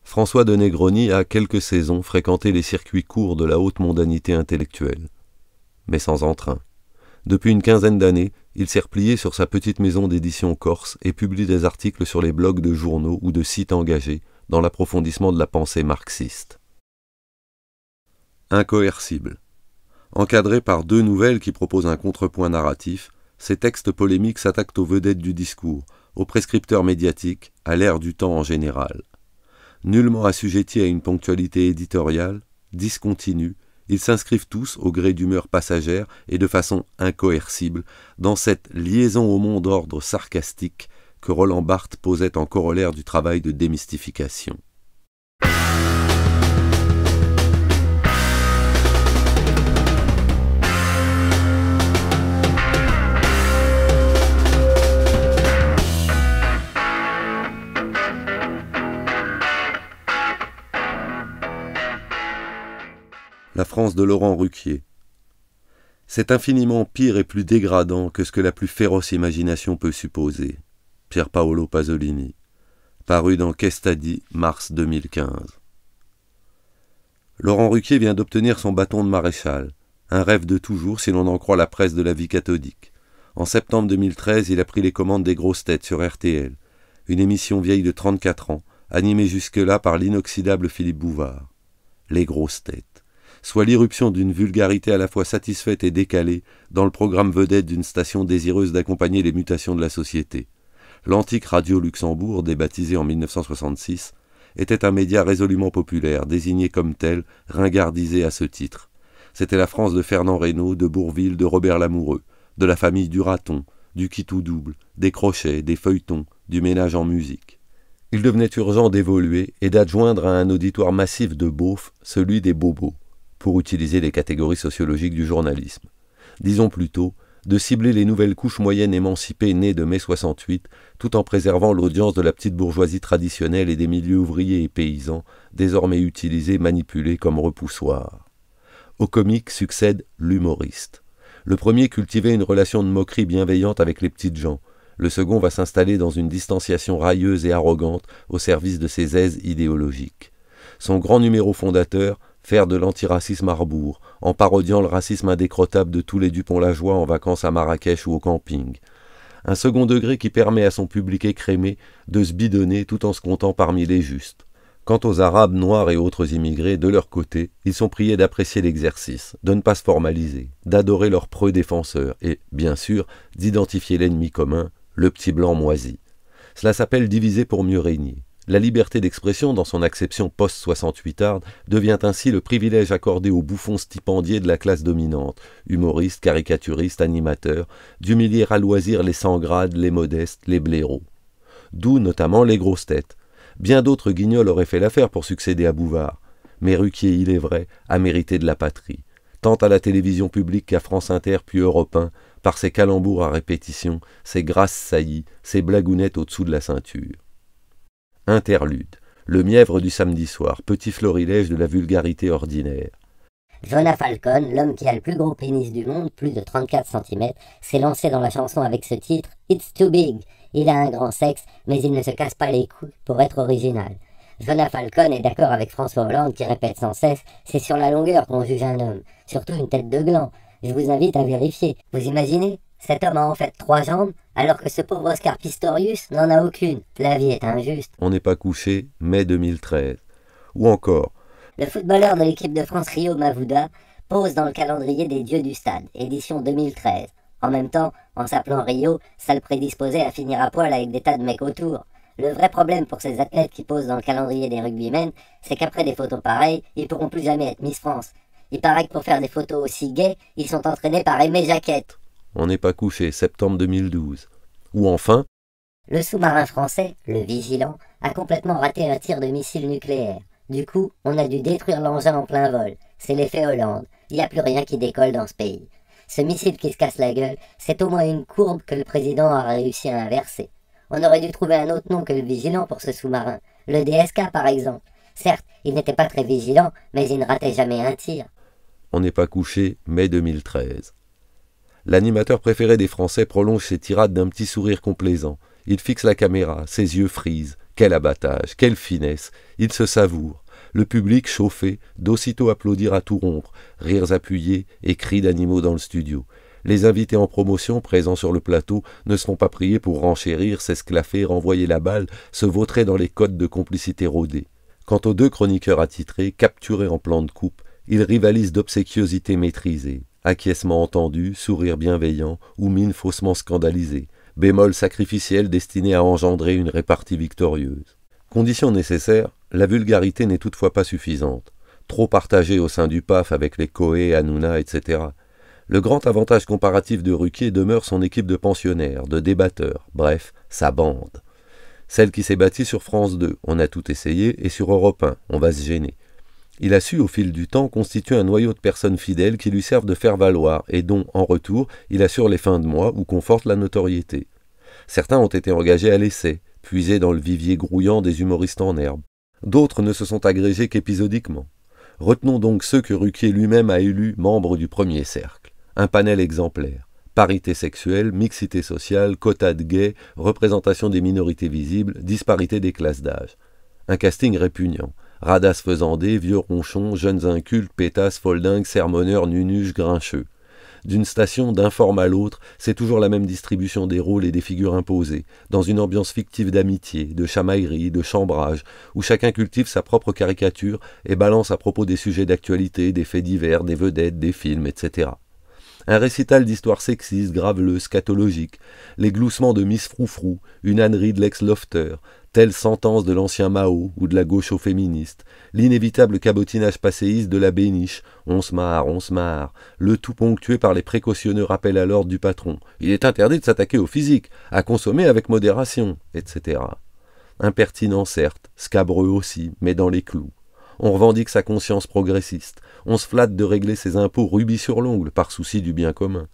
François de Negroni a quelques saisons fréquenté les circuits courts de la haute mondanité intellectuelle, mais sans entrain. Depuis une quinzaine d'années, il s'est replié sur sa petite maison d'édition corse et publie des articles sur les blogs de journaux ou de sites engagés dans l'approfondissement de la pensée marxiste. Incoercible. Encadrés par 2 nouvelles qui proposent un contrepoint narratif, ces textes polémiques s'attaquent aux vedettes du discours, aux prescripteurs médiatiques, à l'ère du temps en général. Nullement assujettis à une ponctualité éditoriale, discontinue, ils s'inscrivent tous, au gré d'humeurs passagères et de façon incoercible, dans cette liaison au monde ordre sarcastique que Roland Barthes posait en corollaire du travail de démystification. La France de Laurent Ruquier. C'est infiniment pire et plus dégradant que ce que la plus féroce imagination peut supposer. Pier Paolo Pasolini. Paru dans Qu'est-ce t'as dit, mars 2015. Laurent Ruquier vient d'obtenir son bâton de maréchal. Un rêve de toujours si l'on en croit la presse de la vie cathodique. En septembre 2013, il a pris les commandes des Grosses Têtes sur RTL. Une émission vieille de 34 ans, animée jusque-là par l'inoxydable Philippe Bouvard. Les Grosses Têtes. Soit l'irruption d'une vulgarité à la fois satisfaite et décalée dans le programme vedette d'une station désireuse d'accompagner les mutations de la société. L'antique Radio Luxembourg, débaptisée en 1966, était un média résolument populaire, désigné comme tel, ringardisé à ce titre. C'était la France de Fernand Reynaud, de Bourvil, de Robert Lamoureux, de la famille du Raton, du qui tout double, des crochets, des feuilletons, du ménage en musique. Il devenait urgent d'évoluer et d'adjoindre à un auditoire massif de beaufs celui des bobos, pour utiliser les catégories sociologiques du journalisme. Disons plutôt, de cibler les nouvelles couches moyennes émancipées nées de mai 68, tout en préservant l'audience de la petite bourgeoisie traditionnelle et des milieux ouvriers et paysans, désormais utilisés, manipulés comme repoussoirs. Au comique succède l'humoriste. Le premier cultivait une relation de moquerie bienveillante avec les petites gens. Le second va s'installer dans une distanciation railleuse et arrogante au service de ses aises idéologiques. Son grand numéro fondateur, faire de l'antiracisme à rebours, en parodiant le racisme indécrottable de tous les Dupont-Lajoie en vacances à Marrakech ou au camping. Un second degré qui permet à son public écrémé de se bidonner tout en se comptant parmi les justes. Quant aux Arabes, Noirs et autres immigrés, de leur côté, ils sont priés d'apprécier l'exercice, de ne pas se formaliser, d'adorer leurs preux défenseurs et, bien sûr, d'identifier l'ennemi commun, le petit blanc moisi. Cela s'appelle diviser pour mieux régner. La liberté d'expression, dans son acception post-68arde, devient ainsi le privilège accordé aux bouffons stipendiés de la classe dominante, humoristes, caricaturistes, animateurs, d'humilier à loisir les sans-grades, les modestes, les blaireaux. D'où notamment les Grosses Têtes. Bien d'autres guignols auraient fait l'affaire pour succéder à Bouvard. Mais Ruquier, il est vrai, a mérité de la patrie. Tant à la télévision publique qu'à France Inter puis Europe 1, par ses calembours à répétition, ses grasses saillies, ses blagounettes au-dessous de la ceinture. Interlude. Le mièvre du samedi soir, petit florilège de la vulgarité ordinaire. Jonah Falcon, l'homme qui a le plus gros pénis du monde, plus de 34 cm, s'est lancé dans la chanson avec ce titre « It's too big ». Il a un grand sexe, mais il ne se casse pas les couilles pour être original. Jonah Falcon est d'accord avec François Hollande qui répète sans cesse « C'est sur la longueur qu'on juge un homme, surtout une tête de gland ». Je vous invite à vérifier. Vous imaginez ? Cet homme a en fait 3 jambes, alors que ce pauvre Oscar Pistorius n'en a aucune. La vie est injuste. On n'est pas couché, mai 2013. Ou encore, le footballeur de l'équipe de France Rio Mavuda pose dans le calendrier des dieux du stade, édition 2013. En même temps, en s'appelant Rio, ça le prédisposait à finir à poil avec des tas de mecs autour. Le vrai problème pour ces athlètes qui posent dans le calendrier des rugbymen, c'est qu'après des photos pareilles, ils pourront plus jamais être Miss France. Il paraît que pour faire des photos aussi gays, ils sont entraînés par Aimé Jacquette. On n'est pas couché, septembre 2012. Ou enfin, le sous-marin français, le Vigilant, a complètement raté un tir de missile nucléaire. Du coup, on a dû détruire l'engin en plein vol. C'est l'effet Hollande. Il n'y a plus rien qui décolle dans ce pays. Ce missile qui se casse la gueule, c'est au moins une courbe que le président a réussi à inverser. On aurait dû trouver un autre nom que le Vigilant pour ce sous-marin. Le DSK par exemple. Certes, il n'était pas très vigilant, mais il ne ratait jamais un tir. On n'est pas couché, mai 2013. L'animateur préféré des Français prolonge ses tirades d'un petit sourire complaisant. Il fixe la caméra, ses yeux frisent, Quel abattage, quelle finesse, il se savoure. Le public, chauffé, d'aussitôt applaudir à tout rompre, rires appuyés et cris d'animaux dans le studio. Les invités en promotion, présents sur le plateau, ne se font pas prier pour renchérir, s'esclaffer, renvoyer la balle, se vautrer dans les codes de complicité rodés. Quant aux deux chroniqueurs attitrés, capturés en plan de coupe, ils rivalisent d'obséquiosité maîtrisée, acquiescement entendu, sourire bienveillant ou mine faussement scandalisée, bémol sacrificiel destiné à engendrer une répartie victorieuse. Condition nécessaire, la vulgarité n'est toutefois pas suffisante. Trop partagée au sein du PAF avec les Coé, Hanouna, etc. Le grand avantage comparatif de Ruquier demeure son équipe de pensionnaires, de débatteurs, bref, sa bande. Celle qui s'est bâtie sur France 2, on a tout essayé, et sur Europe 1, on va se gêner. Il a su, au fil du temps, constituer un noyau de personnes fidèles qui lui servent de faire valoir et dont, en retour, il assure les fins de mois ou conforte la notoriété. Certains ont été engagés à l'essai, puisés dans le vivier grouillant des humoristes en herbe. D'autres ne se sont agrégés qu'épisodiquement. Retenons donc ceux que Ruquier lui-même a élus membres du premier cercle. Un panel exemplaire. Parité sexuelle, mixité sociale, quota de gays, représentation des minorités visibles, disparité des classes d'âge. Un casting répugnant. Radasses faisandés, vieux ronchons, jeunes incultes, pétasses, foldingues, sermonneurs, nunuches, grincheux. D'une station d'un forme à l'autre, c'est toujours la même distribution des rôles et des figures imposées, dans une ambiance fictive d'amitié, de chamaillerie, de chambrage, où chacun cultive sa propre caricature et balance à propos des sujets d'actualité, des faits divers, des vedettes, des films, etc. Un récital d'histoires sexistes, graveleuses, scatologiques, les gloussements de Miss Froufrou, une ânerie de l'ex-lofter, telle sentence de l'ancien Mao ou de la gauche aux féministes, l'inévitable cabotinage passéiste de la béniche, on se marre, le tout ponctué par les précautionneux rappels à l'ordre du patron. Il est interdit de s'attaquer au physique, à consommer avec modération, etc. Impertinent certes, scabreux aussi, mais dans les clous. On revendique sa conscience progressiste. On se flatte de régler ses impôts rubis sur l'ongle, par souci du bien commun.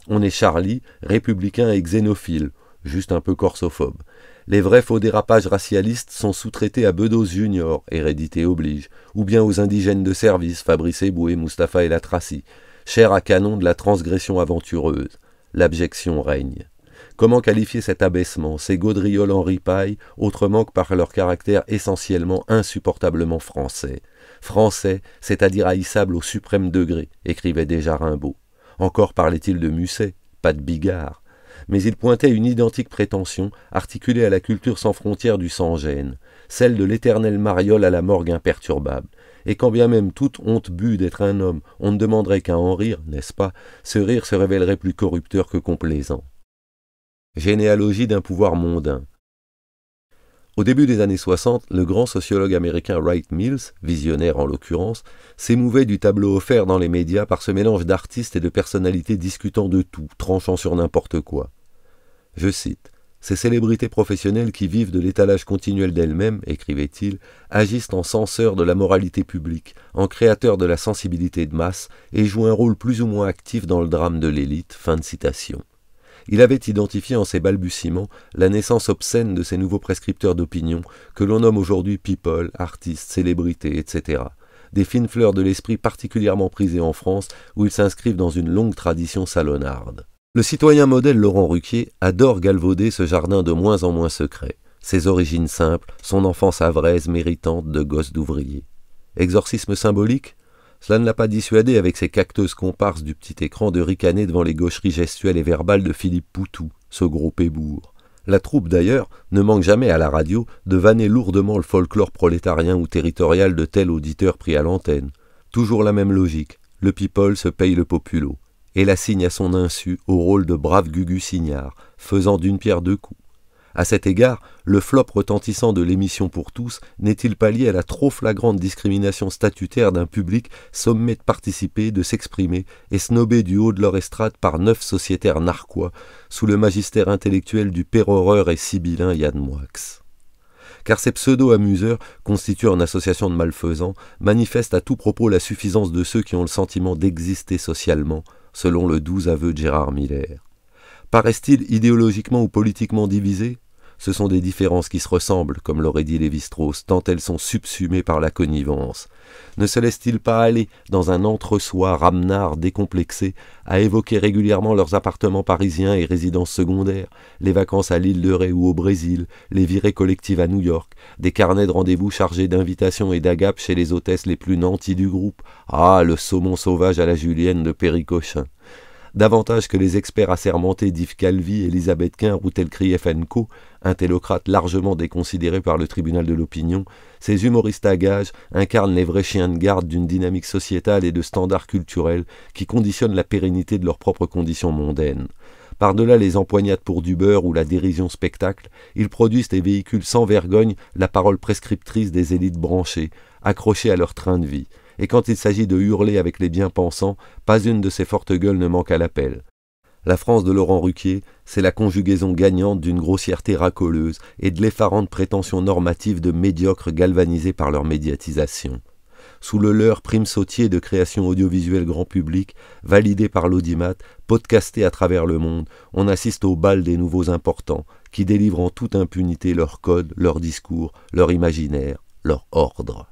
On est Charlie, républicain et xénophile, juste un peu corsophobe. Les vrais faux dérapages racialistes sont sous-traités à Bedos Junior, hérédité oblige, ou bien aux indigènes de service, Fabrice Eboué, Mustapha El Atrassi, chair à canon de la transgression aventureuse. L'abjection règne. Comment qualifier cet abaissement, ces gaudrioles en ripaille, autrement que par leur caractère essentiellement insupportablement français. Français, c'est-à-dire haïssable au suprême degré, écrivait déjà Rimbaud. Encore parlait-il de Musset, pas de Bigard. Mais il pointait une identique prétention, articulée à la culture sans frontières du sans-gêne, celle de l'éternelle mariole à la morgue imperturbable. Et quand bien même toute honte bue d'être un homme, on ne demanderait qu'à en rire, n'est-ce pas, ce rire se révélerait plus corrupteur que complaisant. Généalogie d'un pouvoir mondain. Au début des années 60, le grand sociologue américain Wright Mills, visionnaire en l'occurrence, s'émouvait du tableau offert dans les médias par ce mélange d'artistes et de personnalités discutant de tout, tranchant sur n'importe quoi. Je cite, « Ces célébrités professionnelles qui vivent de l'étalage continuel d'elles-mêmes, écrivait-il, agissent en censeurs de la moralité publique, en créateurs de la sensibilité de masse et jouent un rôle plus ou moins actif dans le drame de l'élite. » Fin de citation. Il avait identifié en ses balbutiements la naissance obscène de ces nouveaux prescripteurs d'opinion que l'on nomme aujourd'hui people, artistes, célébrités, etc. Des fines fleurs de l'esprit particulièrement prisées en France où ils s'inscrivent dans une longue tradition salonarde. Le citoyen modèle Laurent Ruquier adore galvauder ce jardin de moins en moins secret, ses origines simples, son enfance havraise méritante de gosse d'ouvrier. Exorcisme symbolique ? Cela ne l'a pas dissuadé avec ses cacteuses comparses du petit écran de ricaner devant les gaucheries gestuelles et verbales de Philippe Poutou, ce gros pébour. La troupe d'ailleurs ne manque jamais à la radio de vanner lourdement le folklore prolétarien ou territorial de tel auditeur pris à l'antenne. Toujours la même logique, le people se paye le populo, et l'assigne à son insu au rôle de brave Gugu Signard, faisant d'une pierre deux coups. À cet égard, le flop retentissant de l'émission pour tous n'est-il pas lié à la trop flagrante discrimination statutaire d'un public sommé de participer, de s'exprimer et snobé du haut de leur estrade par 9 sociétaires narquois sous le magistère intellectuel du péroreur et sibyllin Yann Moix. Car ces pseudo-amuseurs, constitués en association de malfaisants, manifestent à tout propos la suffisance de ceux qui ont le sentiment d'exister socialement, selon le doux aveu de Gérard Miller. Paraissent-ils idéologiquement ou politiquement divisés ? Ce sont des différences qui se ressemblent, comme l'aurait dit Lévi-Strauss, tant elles sont subsumées par la connivence. Ne se laissent-ils pas aller, dans un entre-soi ramenard décomplexé, à évoquer régulièrement leurs appartements parisiens et résidences secondaires, les vacances à l'île de Ré ou au Brésil, les virées collectives à New York, des carnets de rendez-vous chargés d'invitations et d'agapes chez les hôtesses les plus nantis du groupe, le saumon sauvage à la julienne de Péricochin. Davantage que les experts assermentés d'Yves Calvi, Elisabeth Quint ou Telkrieff & Co., intellocrates largement déconsidérés par le tribunal de l'opinion, ces humoristes à gages incarnent les vrais chiens de garde d'une dynamique sociétale et de standards culturels qui conditionnent la pérennité de leurs propres conditions mondaines. Par-delà les empoignades pour du beurre ou la dérision spectacle, ils produisent et véhiculent sans vergogne la parole prescriptrice des élites branchées, accrochées à leur train de vie. Et quand il s'agit de hurler avec les bien-pensants, pas une de ces fortes gueules ne manque à l'appel. La France de Laurent Ruquier, c'est la conjugaison gagnante d'une grossièreté racoleuse et de l'effarante prétention normative de médiocres galvanisés par leur médiatisation. Sous le leurre prime sautier de création audiovisuelle grand public, validée par l'audimat, podcastée à travers le monde, on assiste au bal des nouveaux importants, qui délivrent en toute impunité leur code, leur discours, leur imaginaire, leur ordre.